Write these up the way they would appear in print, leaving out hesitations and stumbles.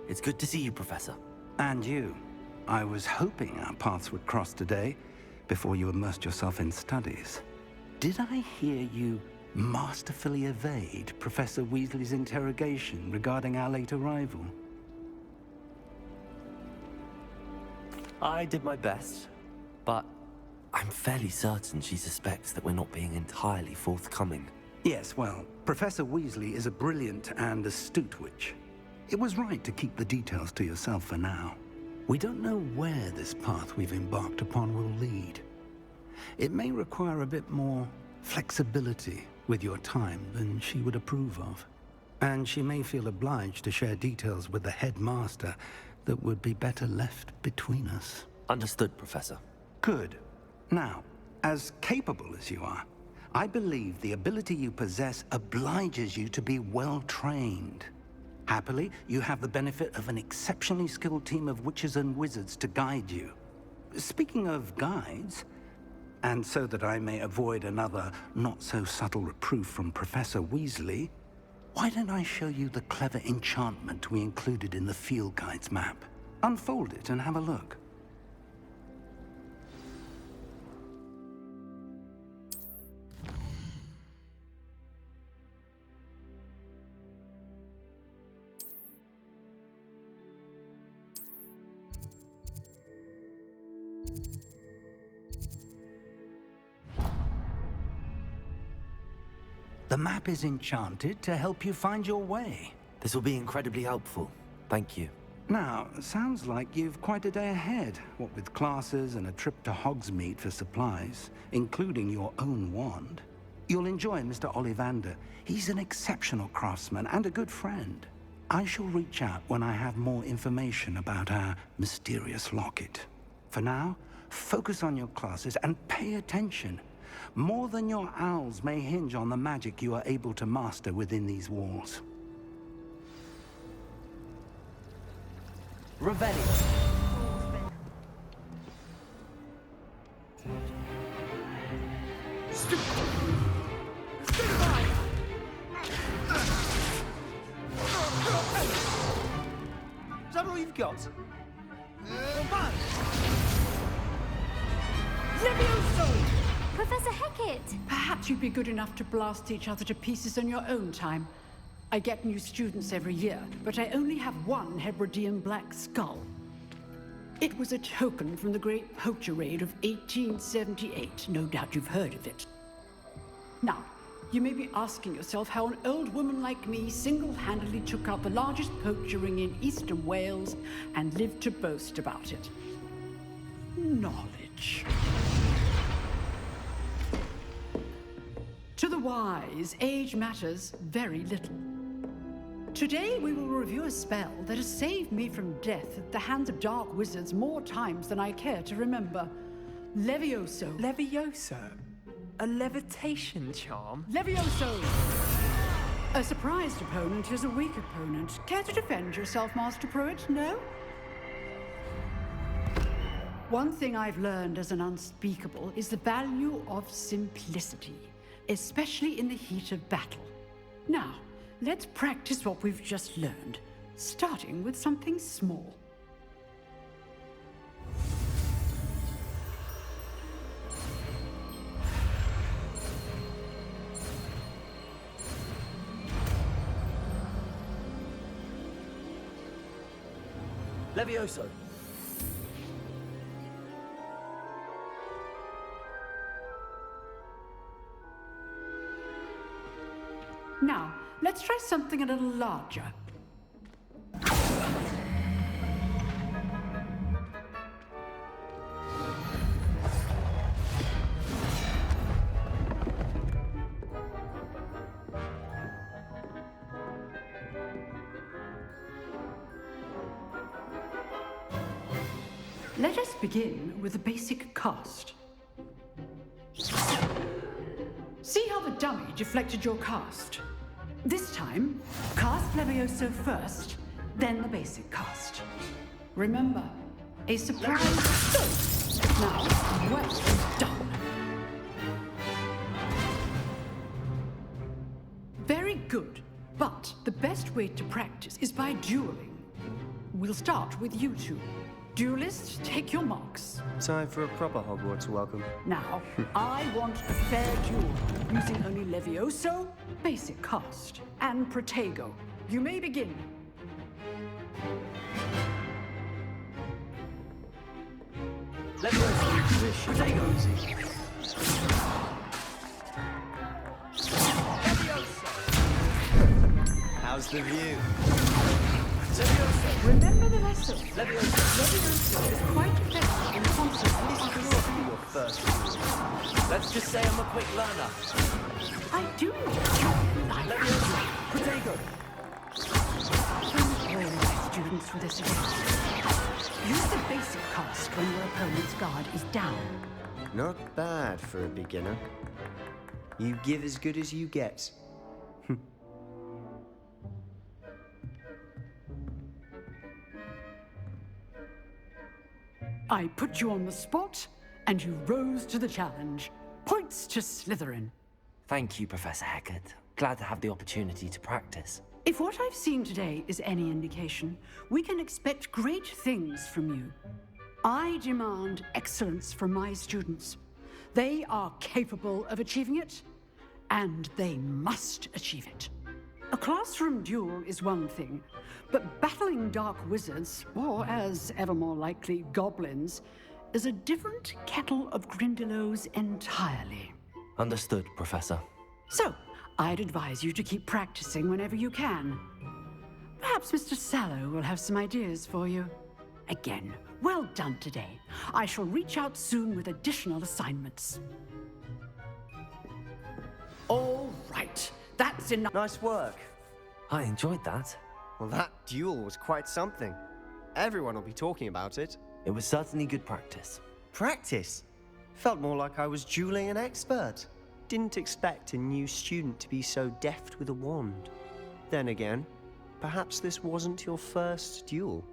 It's good to see you, Professor. And you. I was hoping our paths would cross today, before you immersed yourself in studies. Did I hear you masterfully evade Professor Weasley's interrogation regarding our late arrival? I did my best, but I'm fairly certain she suspects that we're not being entirely forthcoming. Yes, well, Professor Weasley is a brilliant and astute witch. It was right to keep the details to yourself for now. We don't know where this path we've embarked upon will lead. It may require a bit more flexibility with your time than she would approve of. And she may feel obliged to share details with the headmaster that would be better left between us. Understood, Professor. Good. Now, as capable as you are, I believe the ability you possess obliges you to be well trained. Happily, you have the benefit of an exceptionally skilled team of witches and wizards to guide you. Speaking of guides, and so that I may avoid another not-so-subtle reproof from Professor Weasley, why don't I show you the clever enchantment we included in the field guide's map? Unfold it and have a look. The map is enchanted to help you find your way. This will be incredibly helpful. Thank you. Now, sounds like you've quite a day ahead, what with classes and a trip to Hogsmeade for supplies, including your own wand. You'll enjoy Mr. Ollivander. He's an exceptional craftsman and a good friend. I shall reach out when I have more information about our mysterious locket. For now, focus on your classes and pay attention. More than your owls may hinge on the magic you are able to master within these walls. Revelio. Is that all you've got? Levioso! Professor Hecat! Perhaps you'd be good enough to blast each other to pieces on your own time. I get new students every year, but I only have one Hebridean black skull. It was a token from the Great Poacher Raid of 1878. No doubt you've heard of it. Now, you may be asking yourself how an old woman like me single-handedly took out the largest poacher ring in eastern Wales and lived to boast about it. Knowledge. To the wise, age matters very little. Today we will review a spell that has saved me from death at the hands of dark wizards more times than I care to remember. Levioso. Levioso? A levitation charm? Levioso! A surprised opponent is a weak opponent. Care to defend yourself, Master Pruitt? No? One thing I've learned as an unspeakable is the value of simplicity, especially in the heat of battle. Now, let's practice what we've just learned, starting with something small. Levioso. Now, let's try something a little larger. Let us begin with the basic cast. See how the dummy deflected your cast? This time, cast Levioso first, then the basic cast. Remember, a surprise. Now, well done. Very good, but the best way to practice is by dueling. We'll start with you two. Duelists, take your marks. Time for a proper Hogwarts welcome. Now, I want a fair duel, using only Levioso, basic cast, and Protego. You may begin. How's the view? Remember the lesson. Levioso is quite effective in concert with the Your first. Let's just say I'm a quick learner. I do like Leviosa, Protego. Don't blame my students for this again. Use the basic cast when your opponent's guard is down. Not bad for a beginner. You give as good as you get. I put you on the spot, and you rose to the challenge. Points to Slytherin. Thank you, Professor Hecat. Glad to have the opportunity to practice. If what I've seen today is any indication, we can expect great things from you. I demand excellence from my students. They are capable of achieving it, and they must achieve it. A classroom duel is one thing, but battling dark wizards, or as ever more likely, goblins, is a different kettle of Grindylows entirely. Understood, Professor. So, I'd advise you to keep practicing whenever you can. Perhaps Mr. Sallow will have some ideas for you. Again, well done today. I shall reach out soon with additional assignments. All right, that's enough. Nice work. I enjoyed that. Well, that duel was quite something. Everyone will be talking about it. It was certainly good practice. Practice? Felt more like I was dueling an expert. Didn't expect a new student to be so deft with a wand. Then again, perhaps this wasn't your first duel.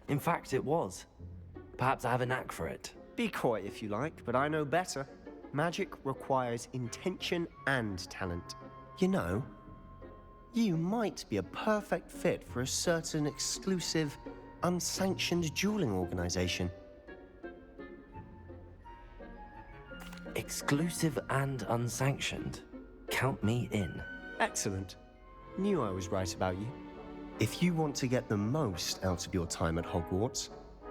In fact, it was. Perhaps I have a knack for it. Be coy if you like, but I know better. Magic requires intention and talent. You know, you might be a perfect fit for a certain exclusive, unsanctioned dueling organization. Exclusive and unsanctioned. Count me in. Excellent. Knew I was right about you. If you want to get the most out of your time at Hogwarts,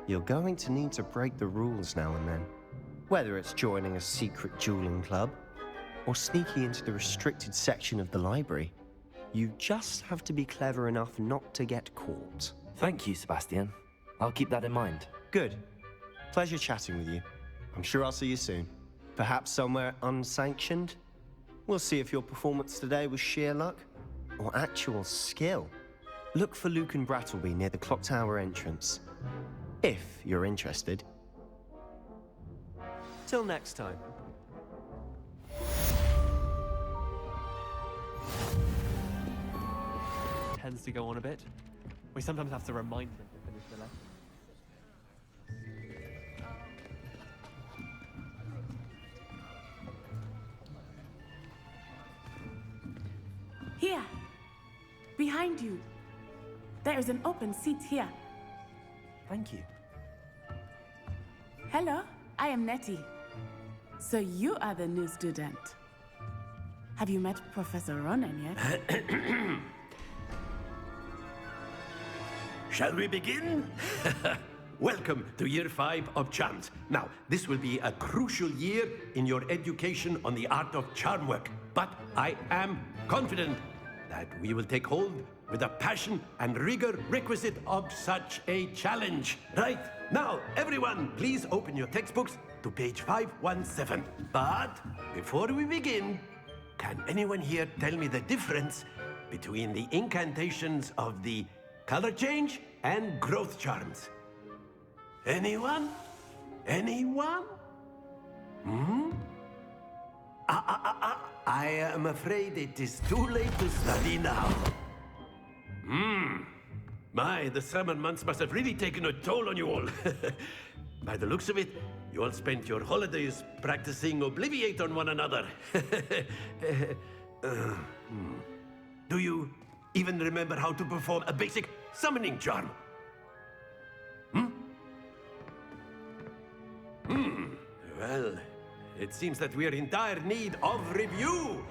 you're going to need to break the rules now and then. Whether it's joining a secret dueling club, or sneaking into the restricted section of the library, you just have to be clever enough not to get caught. Thank you, Sebastian. I'll keep that in mind. Good. Pleasure chatting with you. I'm sure I'll see you soon. Perhaps somewhere unsanctioned? We'll see if your performance today was sheer luck or actual skill. Look for Luke and Brattleby near the clock tower entrance, if you're interested. Till next time. Tends to go on a bit. We sometimes have to remind them to finish the lesson. Here, behind you. There is an open seat here. Thank you. Hello, I am Nettie. So you are the new student. Have you met Professor Ronan yet? Shall we begin? Welcome to Year 5 of Charms. Now, this will be a crucial year in your education on the art of charm work. But I am confident that we will take hold with the passion and rigor requisite of such a challenge. Right, now, everyone, please open your textbooks to page 517. But before we begin, can anyone here tell me the difference between the incantations of the color change and growth charms? Anyone? Anyone? I am afraid it is too late to study now. My, the summer months must have really taken a toll on you all. By the looks of it, You all spent your holidays practicing Obliviate on one another. Do you even remember how to perform a basic summoning charm? Well, it seems that we are in dire need of review.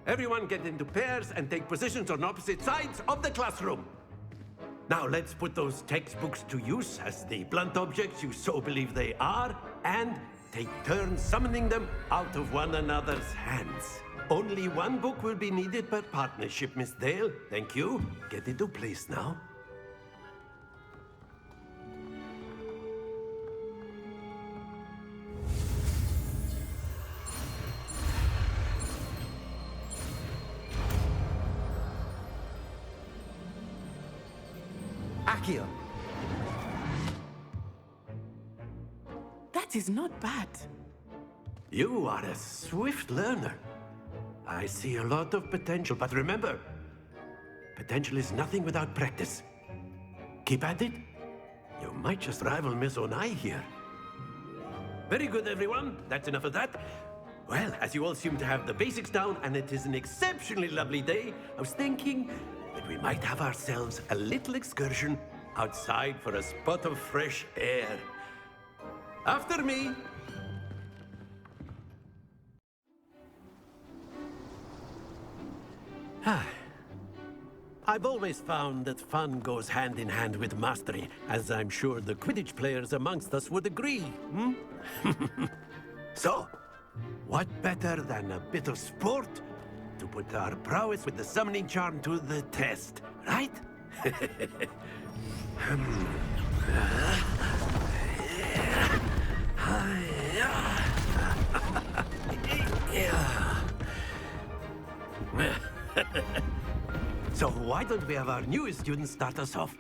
Everyone get into pairs and take positions on opposite sides of the classroom. Now let's put those textbooks to use as the blunt objects you so believe they are, and take turns summoning them out of one another's hands. Only one book will be needed per partnership, Miss Dale. Thank you. Get into place now. Accio. That is not bad. You are a swift learner. I see a lot of potential, but remember, potential is nothing without practice. Keep at it. You might just rival Miss Onai here. Very good, everyone. That's enough of that. Well, as you all seem to have the basics down, and it is an exceptionally lovely day, I was thinking that we might have ourselves a little excursion outside for a spot of fresh air. After me. I've always found that fun goes hand in hand with mastery, as I'm sure the Quidditch players amongst us would agree. So, what better than a bit of sport to put our prowess with the summoning charm to the test, right? So why don't we have our newest student start us off?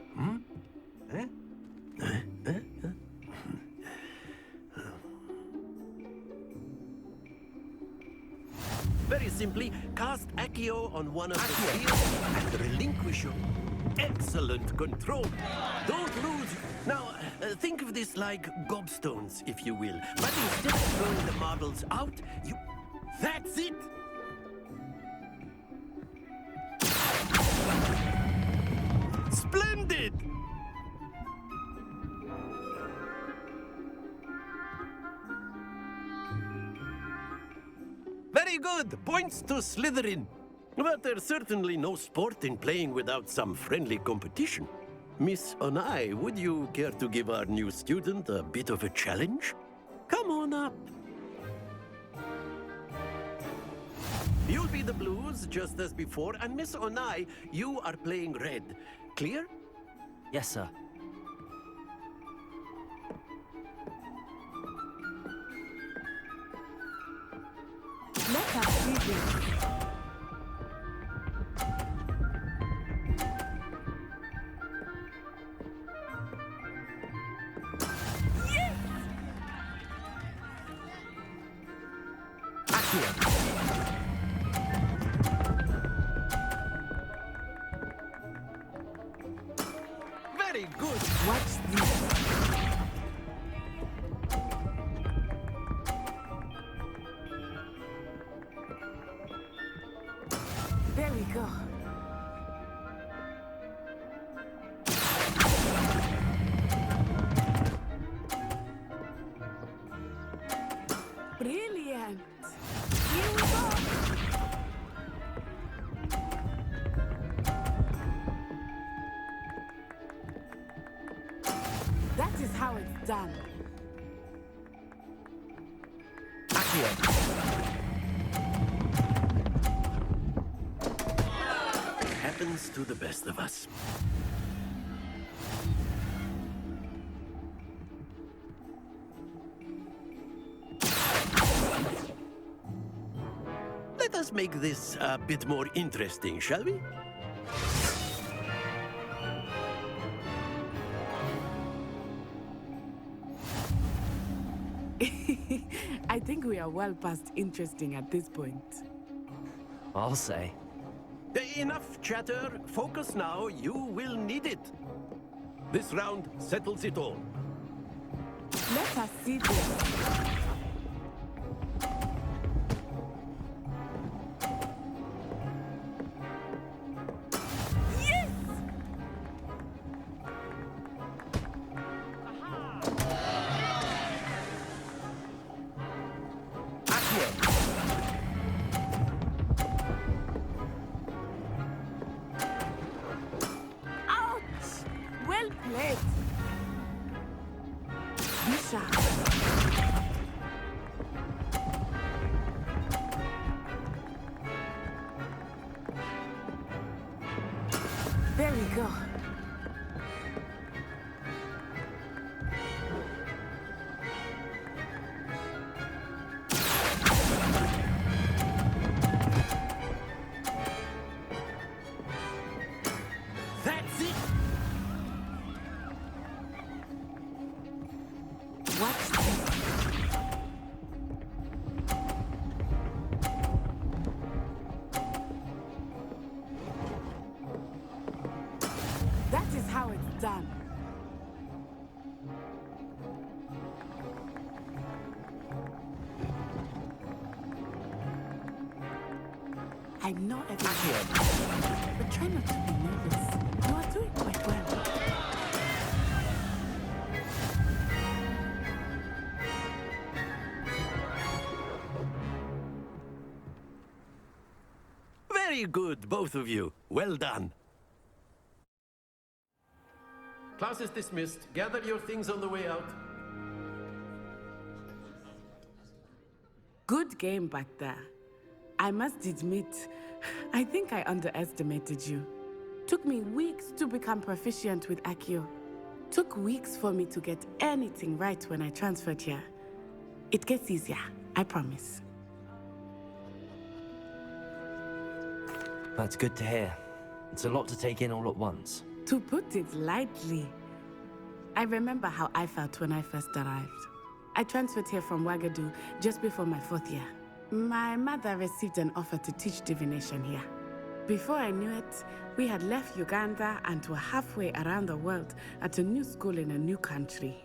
Very simply, cast Accio on one of the spheres and relinquish your excellent control. Don't lose. Now, think of this like gobstones, if you will. But instead of throwing the marbles out, you... That's it! Splendid! Very good. Points to Slytherin. But there's certainly no sport in playing without some friendly competition. Miss Onai, would you care to give our new student a bit of a challenge? Come on up. You'll be the blues, just as before, and Miss Onai, you are playing red. Clear? Yes, sir. Let us begin. Very good. Watch this. There we go. Brilliant. Here we go. That is how it's done. Happens to the best of us. Let us make this a bit more interesting, shall we? I think we are well past interesting at this point. I'll say. Enough chatter. Focus now. You will need it. This round settles it all. Let us see this. Yes! Ouch! Well played. Be sharp. There we go. That's it! Watch this. That is how it's done. I know everything, but try not to be nervous. You are doing quite well. Very good, both of you. Well done. Class is dismissed. Gather your things on the way out. Good game back there. I must admit, I think I underestimated you. Took me weeks to become proficient with Accio. Took weeks for me to get anything right when I transferred here. It gets easier, I promise. That's good to hear. It's a lot to take in all at once. To put it lightly, I remember how I felt when I first arrived. I transferred here from Wagadu just before my 4th year. My mother received an offer to teach divination here. Before I knew it, we had left Uganda and were halfway around the world at a new school in a new country.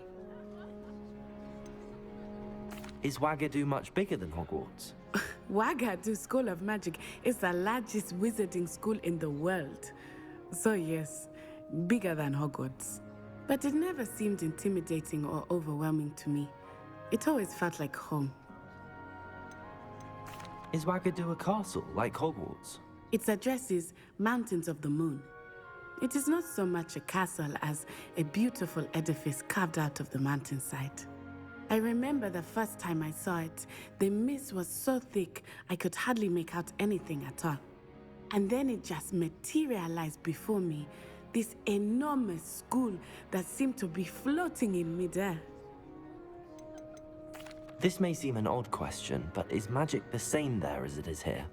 Is Wagadu much bigger than Hogwarts? Wagadu School of Magic is the largest wizarding school in the world. So yes, bigger than Hogwarts. But it never seemed intimidating or overwhelming to me. It always felt like home. Is Wagadu a castle, like Hogwarts? Its address is Mountains of the Moon. It is not so much a castle as a beautiful edifice carved out of the mountainside. I remember the first time I saw it, the mist was so thick I could hardly make out anything at all. And then it just materialized before me, this enormous school that seemed to be floating in midair. This may seem an odd question, but is magic the same there as it is here?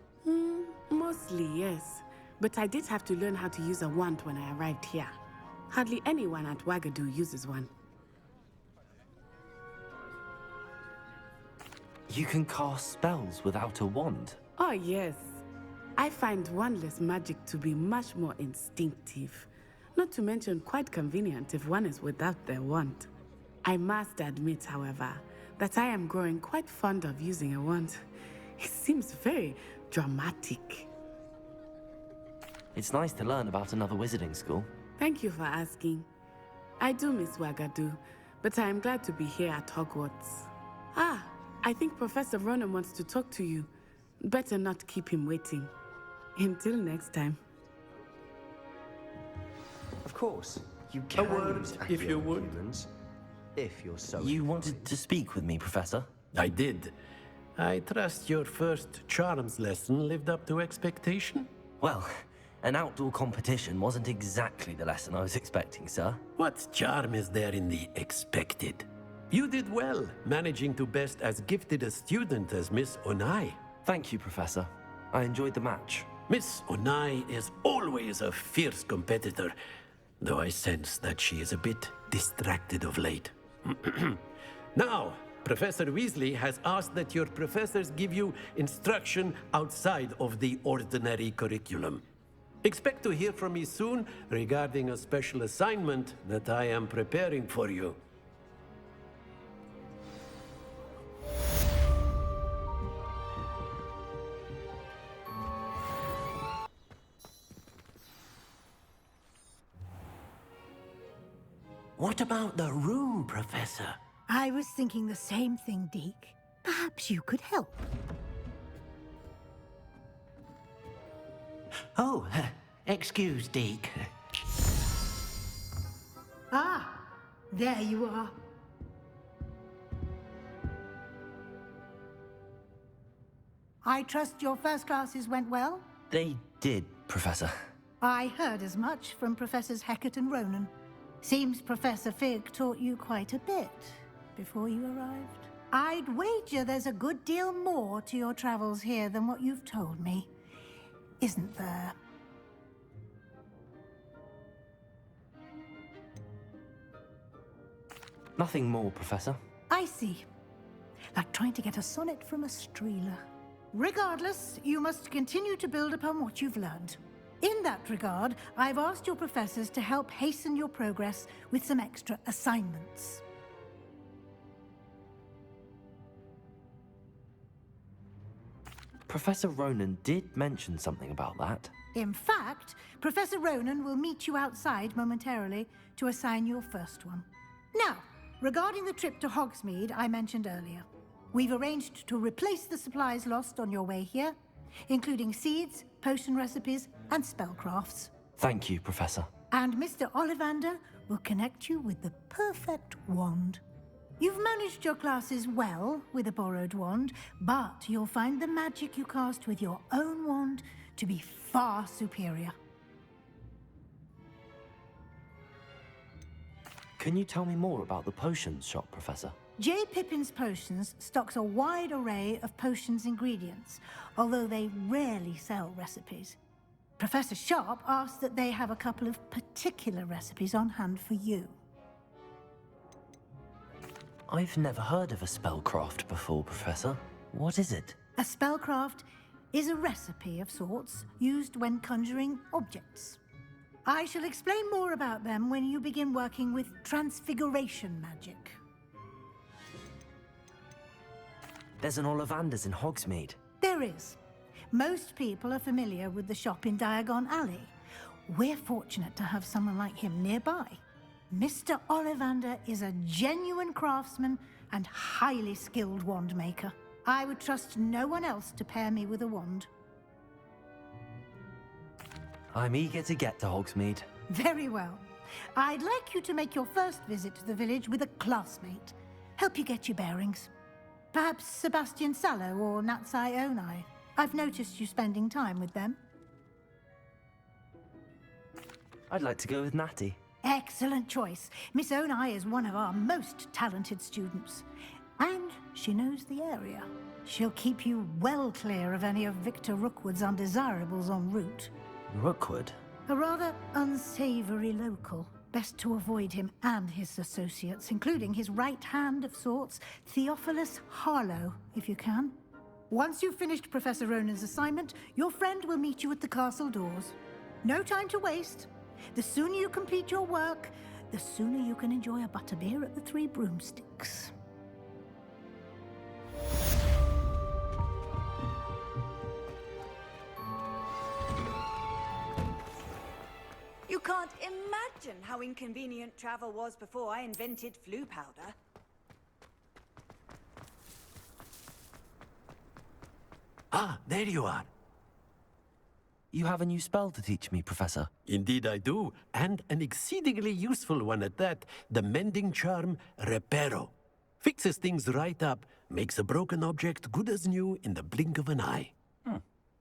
Mostly, yes. But I did have to learn how to use a wand when I arrived here. Hardly anyone at Wagadu uses one. You can cast spells without a wand? Oh, yes. I find wandless magic to be much more instinctive. Not to mention quite convenient if one is without their wand. I must admit, however, that I am growing quite fond of using a wand. It seems very dramatic. It's nice to learn about another wizarding school. Thank you for asking. I do miss Wagadu, but I am glad to be here at Hogwarts. Ah, I think Professor Ronan wants to talk to you. Better not keep him waiting. Until next time. Of course, you can word, use if Accio you on would. humans, if you're so You inclined. wanted to speak with me, Professor? I did. I trust your first charms lesson lived up to expectation? Well, an outdoor competition wasn't exactly the lesson I was expecting, sir. What charm is there in the expected? You did well, managing to best as gifted a student as Miss Onai. Thank you, Professor. I enjoyed the match. Miss Onai is always a fierce competitor, though I sense that she is a bit distracted of late. Now, Professor Weasley has asked that your professors give you instruction outside of the ordinary curriculum. Expect to hear from me soon regarding a special assignment that I am preparing for you. What about the room, Professor? I was thinking the same thing, Deke. Perhaps you could help. Oh, excuse, Deke. Ah, there you are. I trust your first classes went well? They did, Professor. I heard as much from Professors Hecat and Ronan. Seems Professor Fig taught you quite a bit before you arrived. I'd wager there's a good deal more to your travels here than what you've told me. Isn't there? Nothing more, Professor. I see. Like trying to get a sonnet from a streeler. Regardless, you must continue to build upon what you've learned. In that regard, I've asked your professors to help hasten your progress with some extra assignments. Professor Ronan did mention something about that. In fact, Professor Ronan will meet you outside momentarily to assign your first one. Now, regarding the trip to Hogsmeade I mentioned earlier, we've arranged to replace the supplies lost on your way here, including seeds, potion recipes, and spellcrafts. Thank you, Professor. And Mr. Ollivander will connect you with the perfect wand. You've managed your classes well with a borrowed wand, but you'll find the magic you cast with your own wand to be far superior. Can you tell me more about the potions shop, Professor? J. Pippin's Potions stocks a wide array of potions ingredients, although they rarely sell recipes. Professor Sharp asked that they have a couple of particular recipes on hand for you. I've never heard of a spellcraft before, Professor. What is it? A spellcraft is a recipe of sorts used when conjuring objects. I shall explain more about them when you begin working with transfiguration magic. There's an Ollivander's in Hogsmeade. There is. Most people are familiar with the shop in Diagon Alley. We're fortunate to have someone like him nearby. Mr. Ollivander is a genuine craftsman and highly skilled wand maker. I would trust no one else to pair me with a wand. I'm eager to get to Hogsmeade. Very well. I'd like you to make your first visit to the village with a classmate. Help you get your bearings. Perhaps Sebastian Sallow or Natsai Onai. I've noticed you spending time with them. I'd like to go with Natty. Excellent choice. Miss Onai is one of our most talented students. And she knows the area. She'll keep you well clear of any of Victor Rookwood's undesirables en route. Rookwood? A rather unsavory local. Best to avoid him and his associates, including his right hand of sorts, Theophilus Harlow, if you can. Once you've finished Professor Ronan's assignment, your friend will meet you at the castle doors. No time to waste. The sooner you complete your work, the sooner you can enjoy a butterbeer at the Three Broomsticks. You can't imagine how inconvenient travel was before I invented flu powder. Ah, there you are. You have a new spell to teach me, Professor. Indeed I do, and an exceedingly useful one at that. The mending charm, Reparo. Fixes things right up, makes a broken object good as new in the blink of an eye.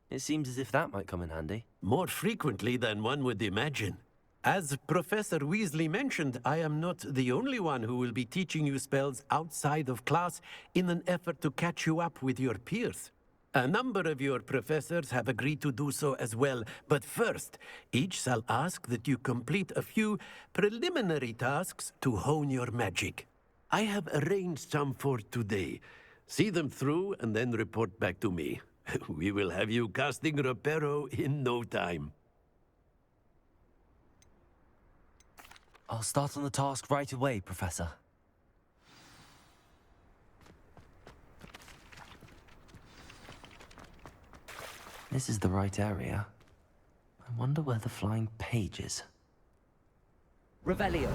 It seems as if that might come in handy. More frequently than one would imagine. As Professor Weasley mentioned, I am not the only one who will be teaching you spells outside of class in an effort to catch you up with your peers. A number of your professors have agreed to do so as well, but first, each shall ask that you complete a few preliminary tasks to hone your magic. I have arranged some for today. See them through and then report back to me. We will have you casting Reparo in no time. I'll start on the task right away, Professor. This is the right area. I wonder where the flying page is. Revelio.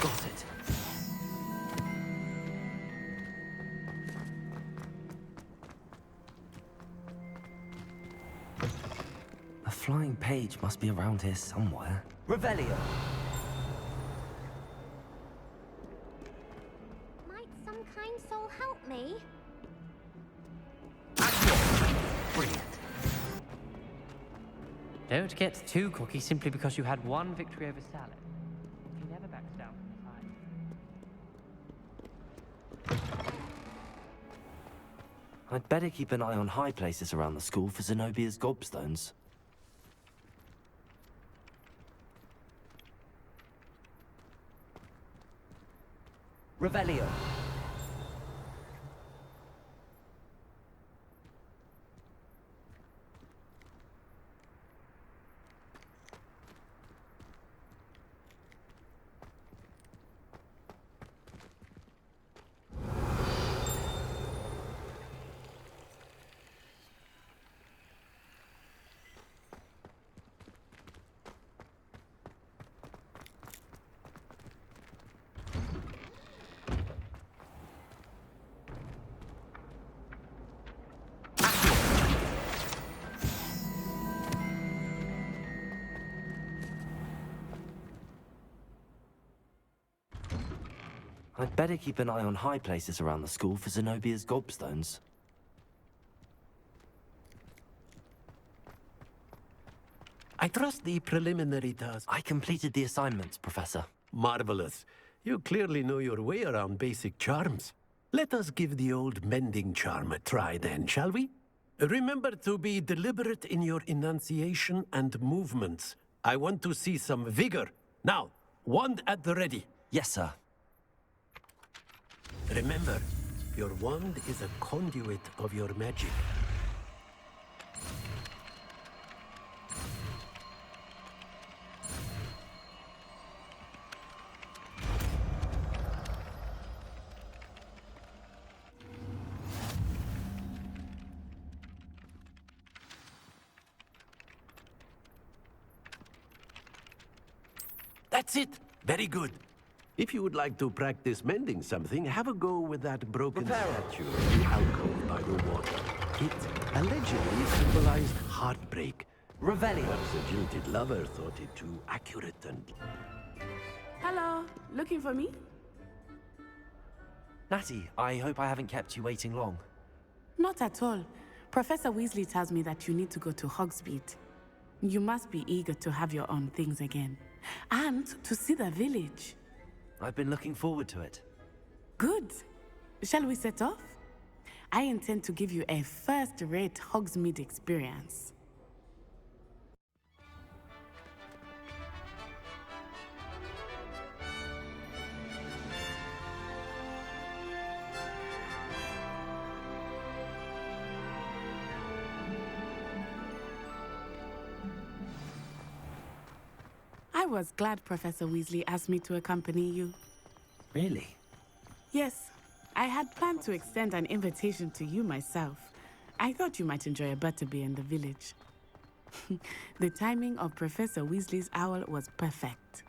Got it. A flying page must be around here somewhere. Revelio! Might some kind soul help me? Brilliant. Don't get too cocky simply because you had one victory over Salad. He never backs down from the fight. I'd better keep an eye on high places around the school for Zenobia's gobstones. Revelio. I'd better keep an eye on high places around the school for Zenobia's gobstones. I trust the preliminary task. I completed the assignments, Professor. Marvelous. You clearly know your way around basic charms. Let us give the old mending charm a try then, shall we? Remember to be deliberate in your enunciation and movements. I want to see some vigor. Now, wand at the ready. Yes, sir. Remember, your wand is a conduit of your magic. That's it! Very good. If you would like to practice mending something, have a go with that broken statue in the alcove by the water. It allegedly symbolized heartbreak. Revelio. Perhaps a jilted lover thought it too accurate and... Hello, looking for me? Natty, I hope I haven't kept you waiting long. Not at all. Professor Weasley tells me that you need to go to Hogsmeade. You must be eager to have your own things again. And to see the village. I've been looking forward to it. Good. Shall we set off? I intend to give you a first-rate Hogsmeade experience. I was glad Professor Weasley asked me to accompany you. Really? Yes, I had planned to extend an invitation to you myself. I thought you might enjoy a butterbeer in the village. The timing of Professor Weasley's owl was perfect.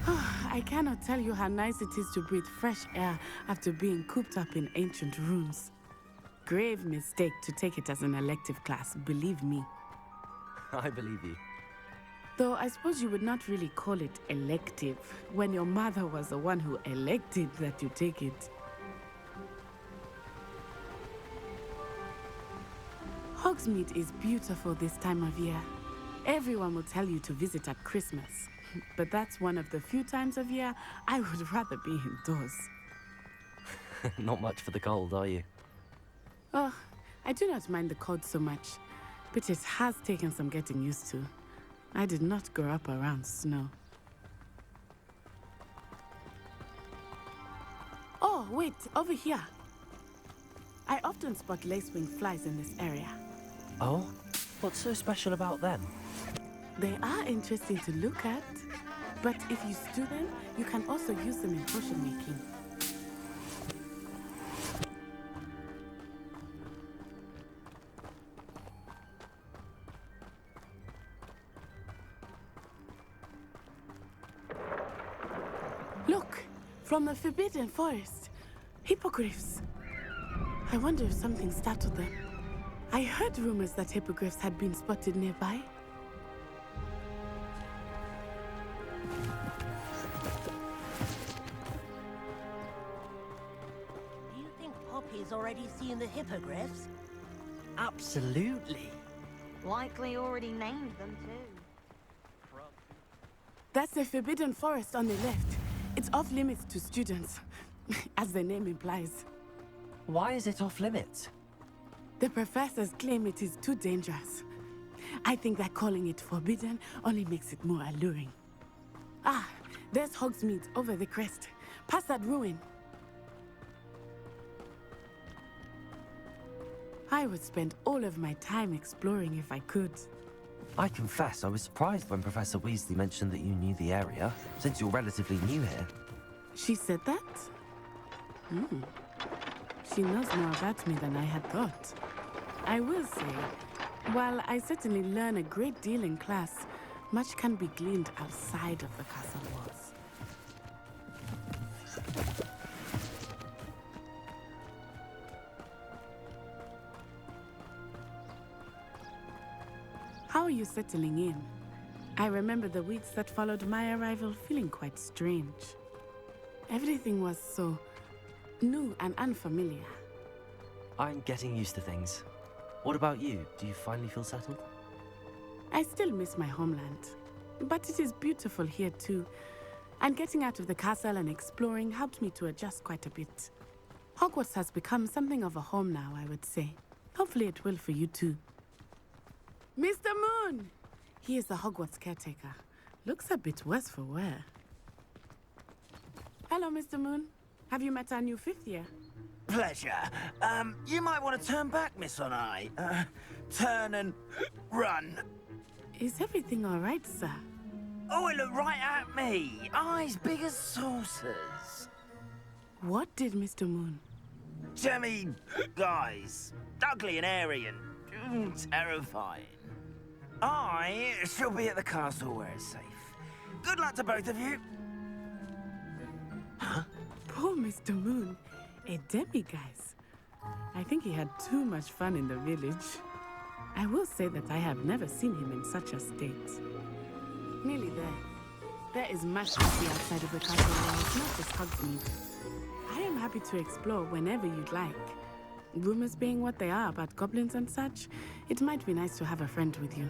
I cannot tell you how nice it is to breathe fresh air after being cooped up in ancient rooms. Grave mistake to take it as an elective class, believe me. I believe you. Though I suppose you would not really call it elective when your mother was the one who elected that you take it. Hogsmeade is beautiful this time of year. Everyone will tell you to visit at Christmas. But that's one of the few times of year I would rather be indoors. Not much for the cold, are you? Oh, I do not mind the cold so much, but it has taken some getting used to. I did not grow up around snow. Oh, wait, over here. I often spot lacewing flies in this area. Oh? What's so special about them? They are interesting to look at, but if you stew them, you can also use them in potion making. From the Forbidden Forest. Hippogriffs. I wonder if something startled them. I heard rumors that hippogriffs had been spotted nearby. Do you think Poppy's already seen the hippogriffs? Absolutely. Likely already named them too. That's the Forbidden Forest on the left. It's off limits to students, as the name implies. Why is it off limits? The professors claim it is too dangerous. I think that calling it forbidden only makes it more alluring. Ah, there's Hogsmeade over the crest. Past that ruin. I would spend all of my time exploring if I could. I confess I was surprised when Professor Weasley mentioned that you knew the area, since you're relatively new here. She said that? She knows more about me than I had thought. I will say, while I certainly learn a great deal in class, much can be gleaned outside of the castle walls. How are you settling in? I remember the weeks that followed my arrival feeling quite strange. Everything was so new and unfamiliar. I'm getting used to things. What about you? Do you finally feel settled? I still miss my homeland, but it is beautiful here too. And getting out of the castle and exploring helped me to adjust quite a bit. Hogwarts has become something of a home now, I would say. Hopefully it will for you too. Mr. Moon! He is the Hogwarts caretaker. Looks a bit worse for wear. Hello, Mr. Moon. Have you met our new fifth year? Pleasure. You might want to turn back, Miss On-Eye. Turn and run. Is everything all right, sir? Oh, it looked right at me. Eyes big as saucers. What did Mr. Moon? Jemmy, guys. Ugly and airy and terrifying. I shall be at the castle where it's safe. Good luck to both of you. Huh? Poor Mr. Moon. A demiguise. I think he had too much fun in the village. I will say that I have never seen him in such a state. Nearly there. There is much to see outside of the castle walls, not just Hogsmeade. I am happy to explore whenever you'd like. Rumors being what they are about goblins and such, it might be nice to have a friend with you.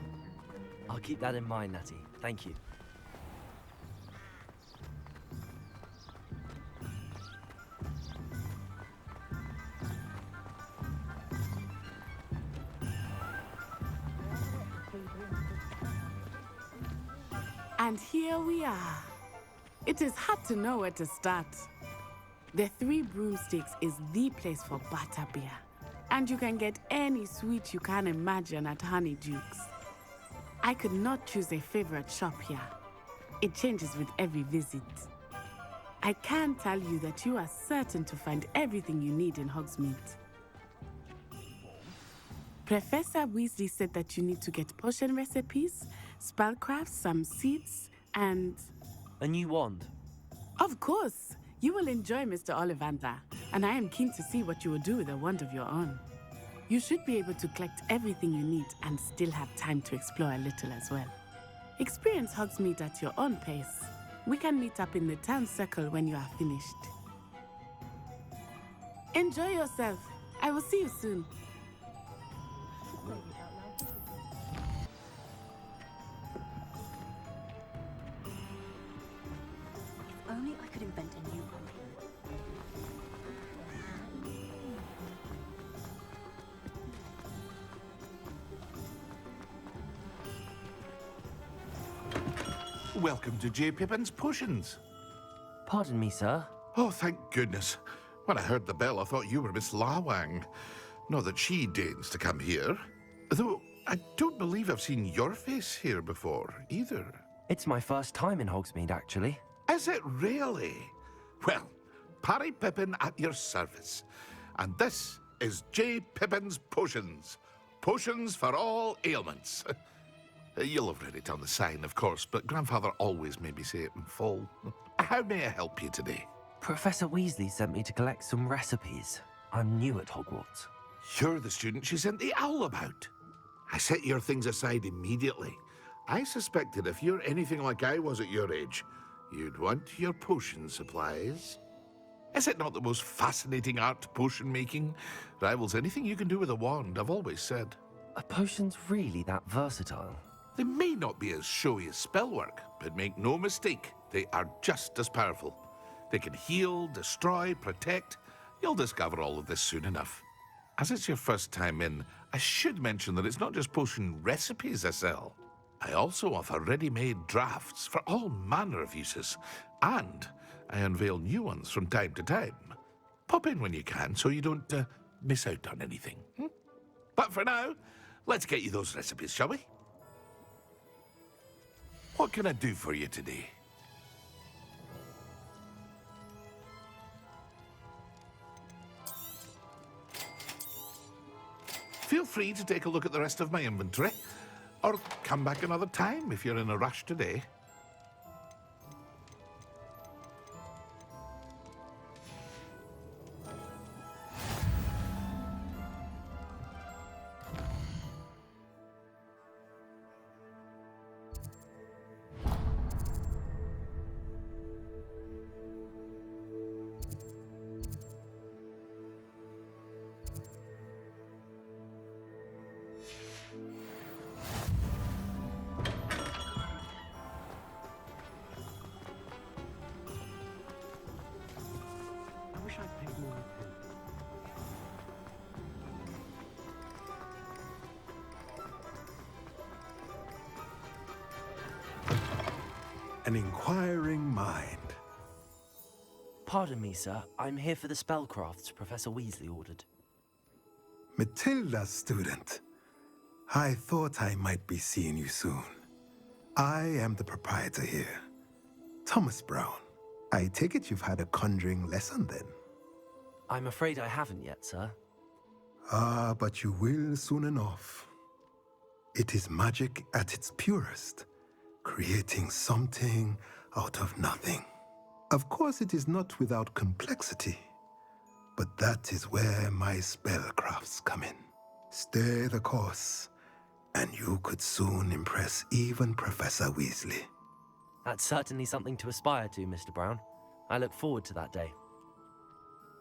I'll keep that in mind, Natty. Thank you. And here we are. It is hard to know where to start. The Three Broomsticks is the place for butterbeer. And you can get any sweet you can imagine at Honeydukes. I could not choose a favorite shop here. It changes with every visit. I can tell you that you are certain to find everything you need in Hogsmeade. Professor Weasley said that you need to get potion recipes, spellcrafts, some seeds, and... A new wand? Of course! You will enjoy Mr. Ollivander, and I am keen to see what you will do with a wand of your own. You should be able to collect everything you need and still have time to explore a little as well. Experience Hogsmeade at your own pace. We can meet up in the town circle when you are finished. Enjoy yourself. I will see you soon. If only I could invent a new pumpkin. Welcome to J. Pippin's Potions. Pardon me, sir. Oh, thank goodness. When I heard the bell, I thought you were Miss Lawang. Not that she deigns to come here. Though, I don't believe I've seen your face here before, either. It's my first time in Hogsmeade, actually. Is it really? Well, Parry Pippin at your service. And this is J. Pippin's Potions. Potions for all ailments. You'll have read it on the sign, of course, but Grandfather always made me say it in full. How may I help you today? Professor Weasley sent me to collect some recipes. I'm new at Hogwarts. You're the student she sent the owl about. I set your things aside immediately. I suspected if you're anything like I was at your age, you'd want your potion supplies. Is it not the most fascinating art, potion making? Rivals anything you can do with a wand, I've always said. Are potions really that versatile? They may not be as showy as spellwork, but make no mistake, they are just as powerful. They can heal, destroy, protect. You'll discover all of this soon enough. As it's your first time in, I should mention that it's not just potion recipes I sell. I also offer ready-made drafts for all manner of uses, and I unveil new ones from time to time. Pop in when you can so you don't miss out on anything. But for now, let's get you those recipes, shall we? What can I do for you today? Feel free to take a look at the rest of my inventory, or come back another time if you're in a rush today. An inquiring mind. Pardon me, sir. I'm here for the spellcrafts Professor Weasley ordered. Matilda's student. I thought I might be seeing you soon. I am the proprietor here, Thomas Brown. I take it you've had a conjuring lesson then? I'm afraid I haven't yet, sir. Ah, but you will soon enough. It is magic at its purest, creating something out of nothing. Of course, it is not without complexity, but that is where my spellcrafts come in. Stay the course, and you could soon impress even Professor Weasley. That's certainly something to aspire to, Mr. Brown. I look forward to that day.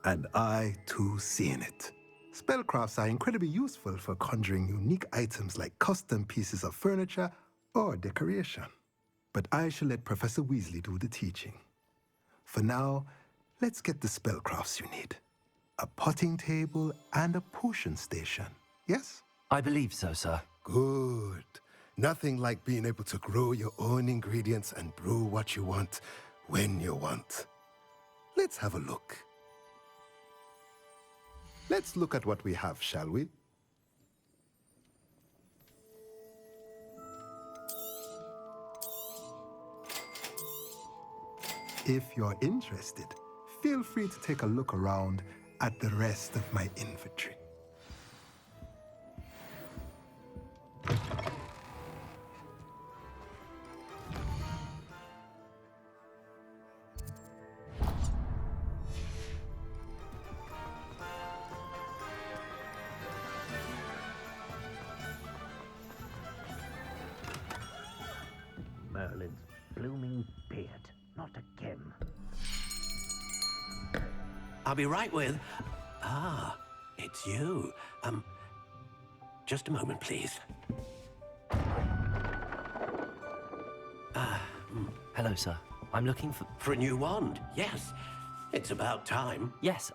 And I, too, see in it. Spellcrafts are incredibly useful for conjuring unique items like custom pieces of furniture or decoration. But I shall let Professor Weasley do the teaching. For now, let's get the spellcrafts you need. A potting table and a potion station, yes? I believe so, sir. Good. Nothing like being able to grow your own ingredients and brew what you want when you want. Let's have a look. Let's look at what we have, shall we? If you're interested, feel free to take a look around at the rest of my inventory. Merlin's blooming beard. Not again. I'll be right with... Ah, it's you. Just a moment, please. Hello, sir. I'm looking for... For a new wand, yes. It's about time. Yes,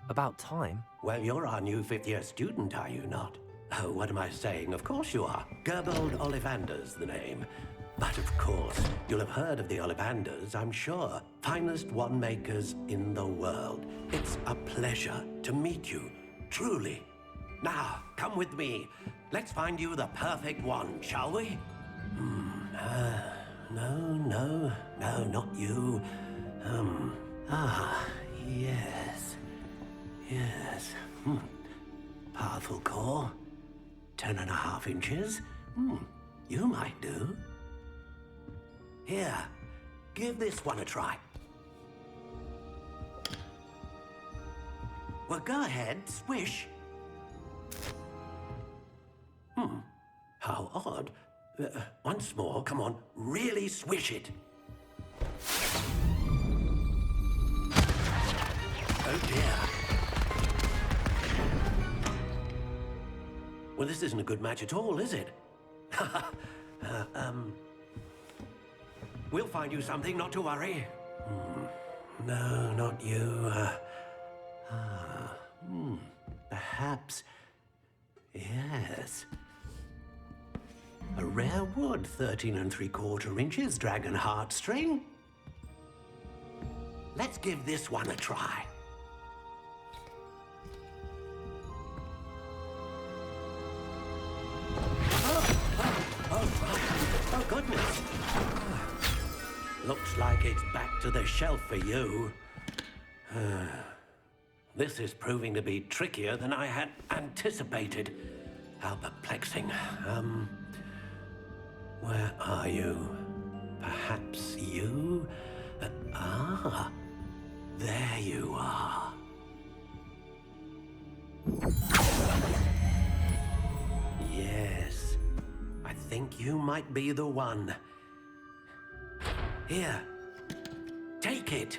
about time? Well, you're our new fifth-year student, are you not? Oh, what am I saying? Of course you are. Gerbold Ollivander's the name. But of course, you'll have heard of the Ollivanders, I'm sure. Finest wand makers in the world. It's a pleasure to meet you, truly. Now, come with me. Let's find you the perfect wand, shall we? No, not you. Yes. Powerful core. 10.5 inches. You might do. Here, give this one a try. Well, go ahead, swish. How odd. Once more, come on, really swish it. Oh dear. Well, this isn't a good match at all, is it? We'll find you something, not to worry. No, not you. Perhaps. Yes. A rare wood, 13 3/4 inches, dragon heartstring. Let's give this one a try. Oh, goodness. Looks like it's back to the shelf for you. This is proving to be trickier than I had anticipated. How perplexing. Where are you? Perhaps you? There you are. Yes, I think you might be the one. Here, take it.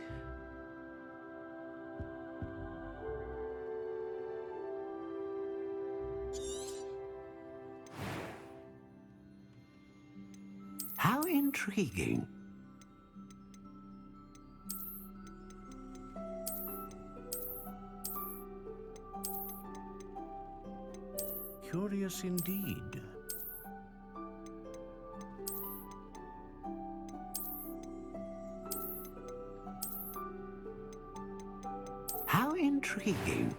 How intriguing. Curious indeed. How intriguing.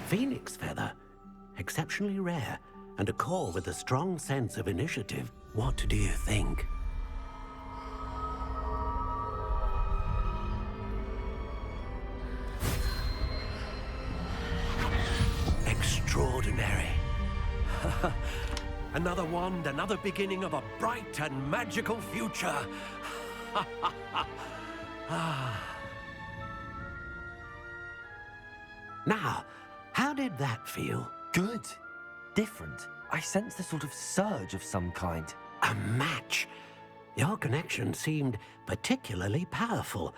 Phoenix feather. Exceptionally rare, and a core with a strong sense of initiative. What do you think? Extraordinary. Another wand, another beginning of a bright and magical future. Now, how did that feel? Good. Different. I sensed a sort of surge of some kind. A match. Your connection seemed particularly powerful.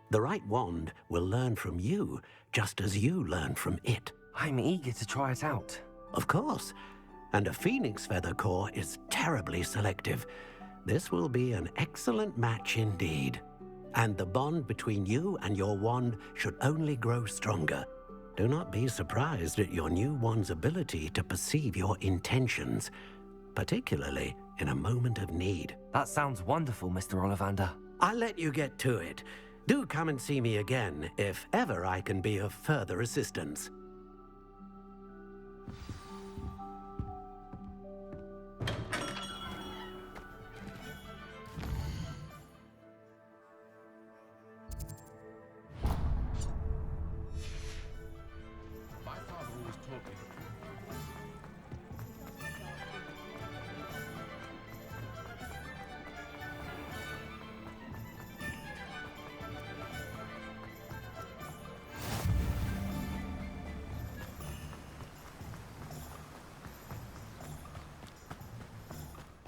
The right wand will learn from you, just as you learn from it. I'm eager to try it out. Of course. And a phoenix feather core is terribly selective. This will be an excellent match indeed. And the bond between you and your wand should only grow stronger. Do not be surprised at your new wand's ability to perceive your intentions, particularly in a moment of need. That sounds wonderful, Mr. Ollivander. I'll let you get to it. Do come and see me again if ever I can be of further assistance.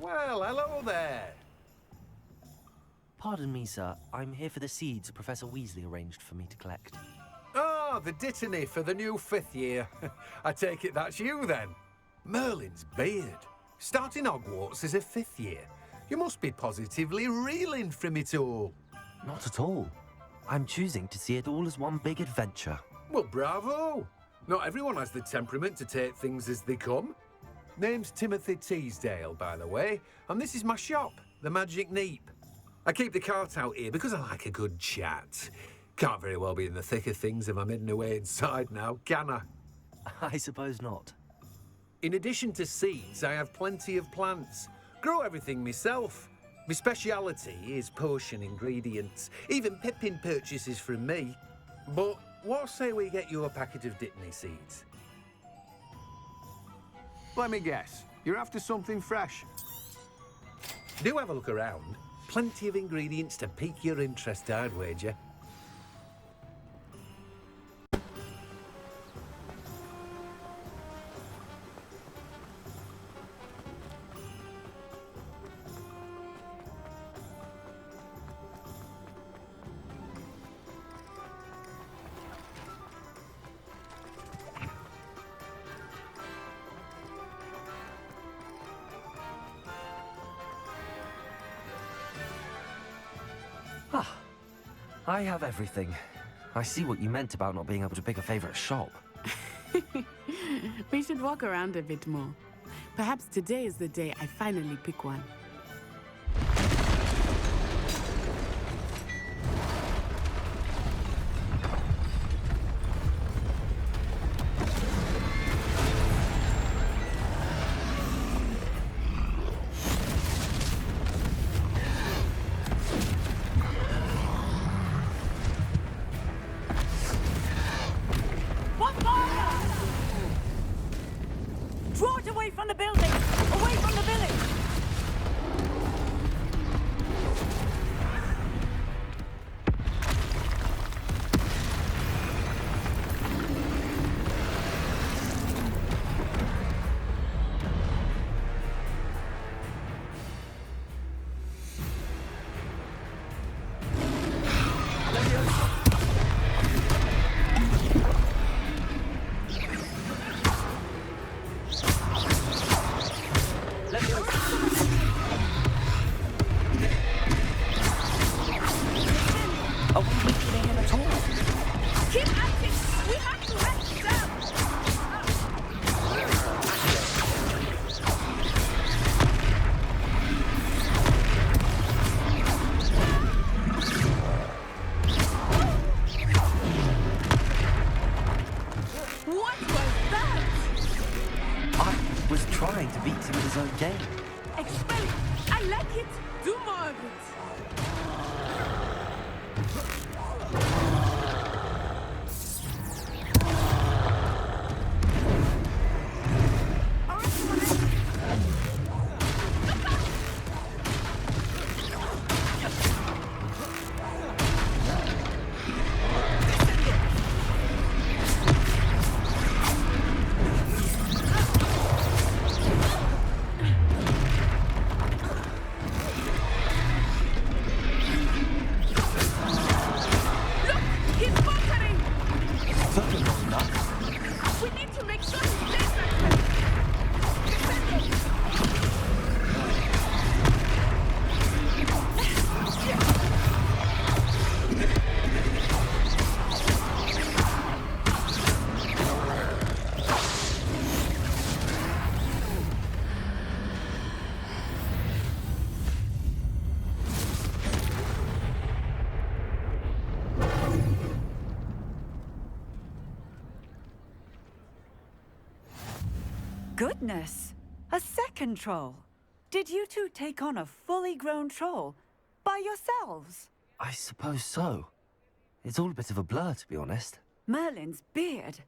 Well, hello there. Pardon me, sir. I'm here for the seeds Professor Weasley arranged for me to collect. Oh, the dittany for the new 5th year. I take it that's you, then. Merlin's beard. Starting Hogwarts as a 5th year. You must be positively reeling from it all. Not at all. I'm choosing to see it all as one big adventure. Well, bravo. Not everyone has the temperament to take things as they come. Name's Timothy Teasdale, by the way, and this is my shop, the Magic Neep. I keep the cart out here because I like a good chat. Can't very well be in the thick of things if I'm hidden away inside now, can I? I suppose not. In addition to seeds, I have plenty of plants. Grow everything myself. My speciality is potion ingredients. Even Pippin purchases from me. But what say we get you a packet of Dipney seeds? Let me guess. You're after something fresh. Do have a look around. Plenty of ingredients to pique your interest, I'd wager. I have everything. I see what you meant about not being able to pick a favorite shop. We should walk around a bit more. Perhaps today is the day I finally pick one. Draw it away from the building! Away from the village! Are we weakening him at all? Keep at it! We have to let him down! What was that? I was trying to beat him in his own game. Expel it! I like it! Do more of it! We need to make sure he stays like Goodness! A second troll! Did you two take on a fully grown troll? By yourselves? I suppose so. It's all a bit of a blur, to be honest. Merlin's beard.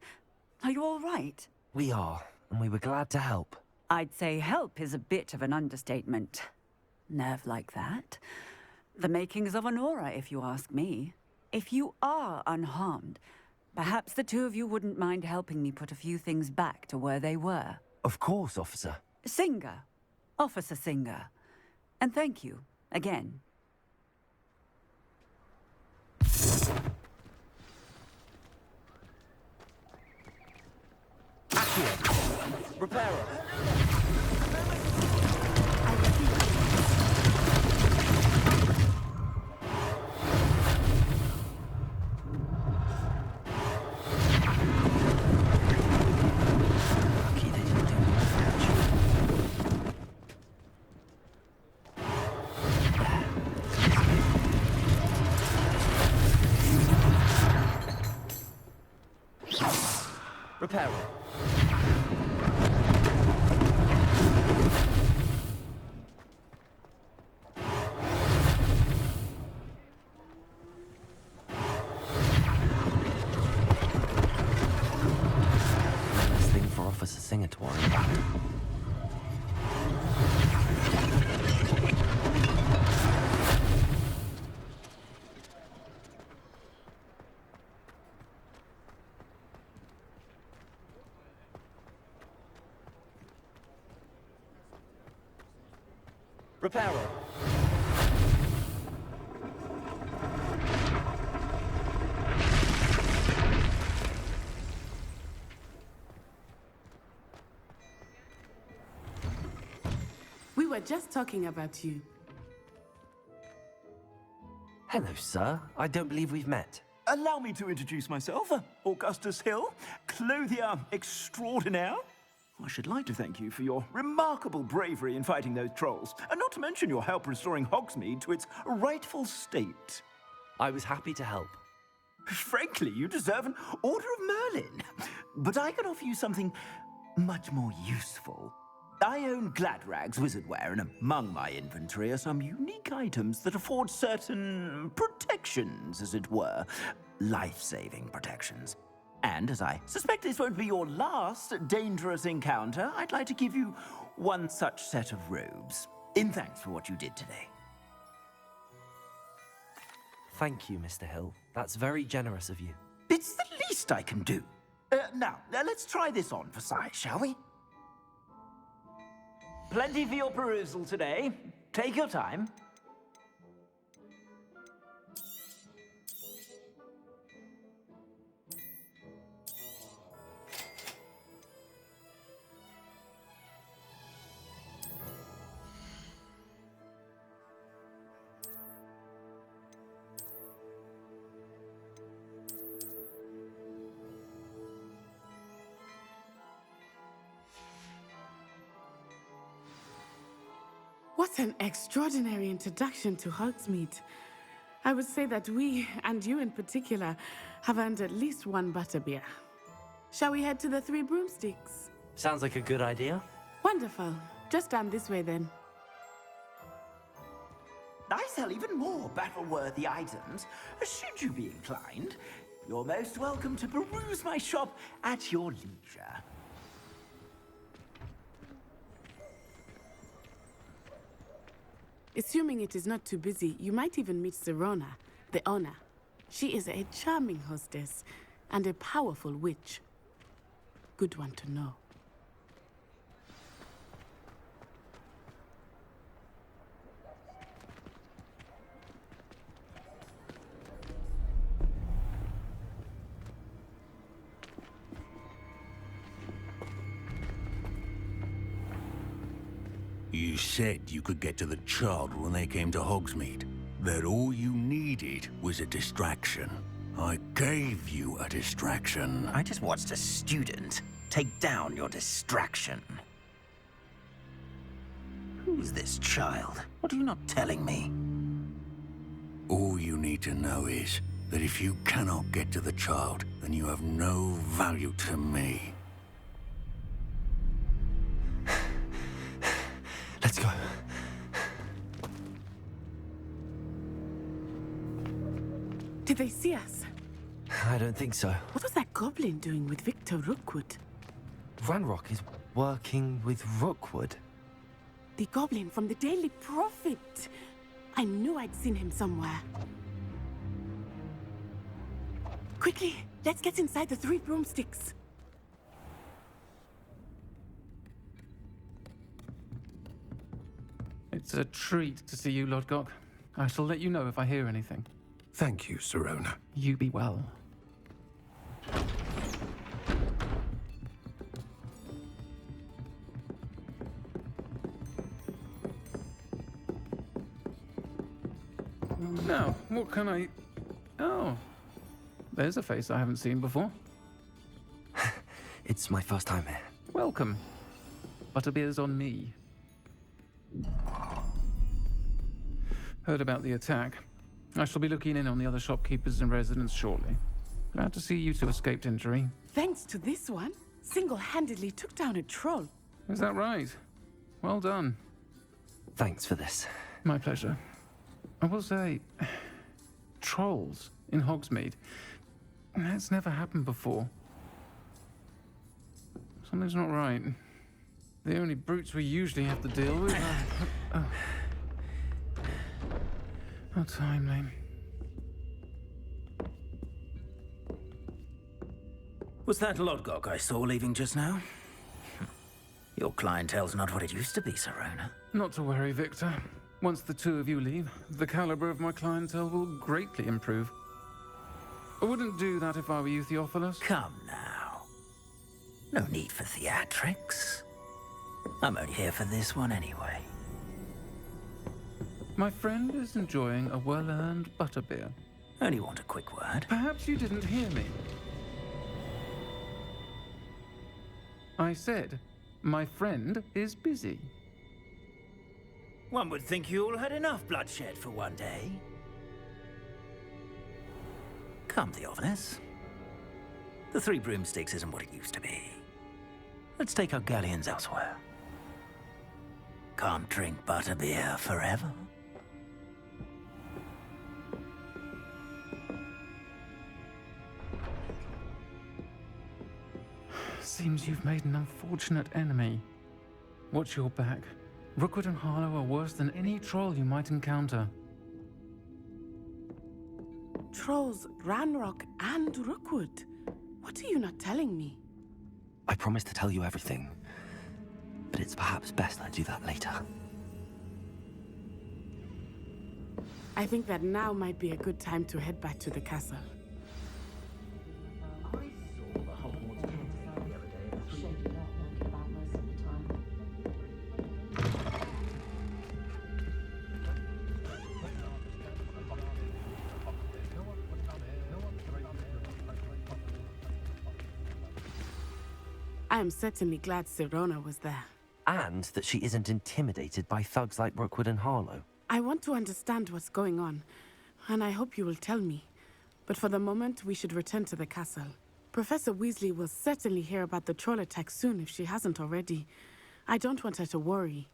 Are you all right? We are, and we were glad to help. I'd say help is a bit of an understatement. Nerve like that. The makings of an aura, if you ask me. If you are unharmed, perhaps the two of you wouldn't mind helping me put a few things back to where they were. Of course, officer. Singer. Officer Singer. And thank you, again. Repairer. Repairer. intertwined. Reparo. We were just talking about you. Hello, sir. I don't believe we've met. Allow me to introduce myself, Augustus Hill, clothier extraordinaire. I should like to thank you for your remarkable bravery in fighting those trolls, and not to mention your help restoring Hogsmeade to its rightful state. I was happy to help. Frankly, you deserve an Order of Merlin. But I can offer you something much more useful. I own Gladrag's wizardware, and among my inventory are some unique items that afford certain protections, as it were. Life-saving protections. And as I suspect this won't be your last dangerous encounter, I'd like to give you one such set of robes, in thanks for what you did today. Thank you, Mr. Hill. That's very generous of you. It's the least I can do. Now, let's try this on for size, shall we? Plenty for your perusal today. Take your time. What an extraordinary introduction to Hogsmeade. I would say that we, and you in particular, have earned at least one butterbeer. Shall we head to the Three Broomsticks? Sounds like a good idea. Wonderful. Just down this way then. I sell even more battle-worthy items. Should you be inclined, you're most welcome to peruse my shop at your leisure. Assuming it is not too busy, you might even meet Serona, the owner. She is a charming hostess and a powerful witch. Good one to know. You said you could get to the child when they came to Hogsmeade. That all you needed was a distraction. I gave you a distraction. I just watched a student take down your distraction. Who's this child? What are you not telling me? All you need to know is that if you cannot get to the child, then you have no value to me. Let's go. Did they see us? I don't think so. What was that goblin doing with Victor Rookwood? Ranrock is working with Rookwood. The goblin from the Daily Prophet. I knew I'd seen him somewhere. Quickly, let's get inside the Three Broomsticks. It's a treat to see you, Lodgok. I shall let you know if I hear anything. Thank you, Serona. You be well. Now, what can I... Oh, there's a face I haven't seen before. It's my first time here. Welcome. Butterbeer's on me. Heard about the attack. I shall be looking in on the other shopkeepers and residents shortly. Glad to see you two escaped injury. Thanks to this one, single-handedly took down a troll. Is that right? Well done. Thanks for this. My pleasure. I will say, trolls in Hogsmeade. That's never happened before. Something's not right. The only brutes we usually have to deal with are... How timely. Was that Lodgok I saw leaving just now? Your clientele's not what it used to be, Serona. Not to worry, Victor. Once the two of you leave, the caliber of my clientele will greatly improve. I wouldn't do that if I were you, Theophilus. Come now. No need for theatrics. I'm only here for this one anyway. My friend is enjoying a well-earned butterbeer. Only want a quick word. Perhaps you didn't hear me. I said, my friend is busy. One would think you all had enough bloodshed for one day. Come, Theophilus. The Three Broomsticks isn't what it used to be. Let's take our galleons elsewhere. Can't drink butterbeer forever. Seems you've made an unfortunate enemy. Watch your back. Rookwood and Harlow are worse than any troll you might encounter. Trolls, Ranrock, and Rookwood. What are you not telling me? I promised to tell you everything, but it's perhaps best I do that later. I think that now might be a good time to head back to the castle. I am certainly glad Serona was there. And that she isn't intimidated by thugs like Rookwood and Harlow. I want to understand what's going on, and I hope you will tell me. But for the moment, we should return to the castle. Professor Weasley will certainly hear about the troll attack soon if she hasn't already. I don't want her to worry.